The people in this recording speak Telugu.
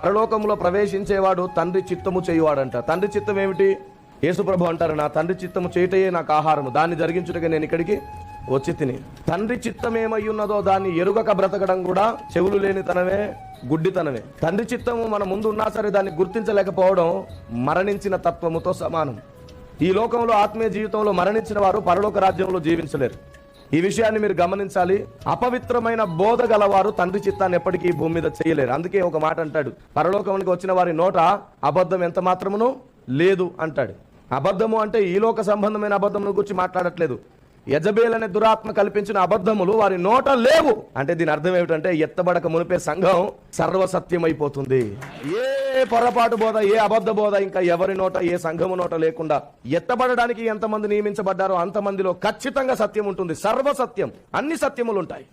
పరలోకంలో ప్రవేశించేవాడు తండ్రి చిత్తము చేయువాడంట. తండ్రి చిత్తం ఏమిటి? యేసుప్రభు అంటారు, నా తండ్రి చిత్తము చేయటయే నాకు ఆహారము, దాన్ని జరిగించుటగా నేను ఇక్కడికి వచ్చి తిని. తండ్రి చిత్తం ఏమై ఉన్నదో దాన్ని ఎరుగక బ్రతకడం కూడా చెవులు లేని తనమే, గుడ్డితనమే. తండ్రి చిత్తము మన ముందు ఉన్నా సరే దాన్ని గుర్తించలేకపోవడం మరణించిన తత్వముతో సమానం. ఈ లోకంలో ఆత్మీయ జీవితంలో మరణించిన వారు పరలోక రాజ్యంలో జీవించలేరు. ఈ విషయాన్ని మీరు గమనించాలి. అపవిత్రమైన బోధ గలవారు తండ్రి చిత్తాన్ని ఎప్పటికీ భూమి మీద చేయలేరు. అందుకే ఒక మాట అంటాడు, పరలోకానికి వచ్చిన వారి నోట అబద్ధం ఎంత మాత్రమును లేదు అంటాడు. అబద్ధము అంటే ఈ లోక సంబంధమైన అబద్ధముల గురించి మాట్లాడట్లేదు. యజబేల్ అనే దురాత్మ కల్పించిన అబద్ధములు వారి నోట లేవు అంటే దీని అర్థం ఏమిటంటే ఎత్తబడక మునిపే సంఘం సర్వసత్యం అయిపోతుంది. ఏ పొరపాటు బోధ, ఏ అబద్ధ బోధ ఇంకా ఎవరి నోట, ఏ సంఘము నోట లేకుండా ఎత్తబడడానికి ఎంతమంది నియమించబడ్డారో అంతమందిలో ఖచ్చితంగా సత్యం ఉంటుంది. సర్వసత్యం, అన్ని సత్యములు ఉంటాయి.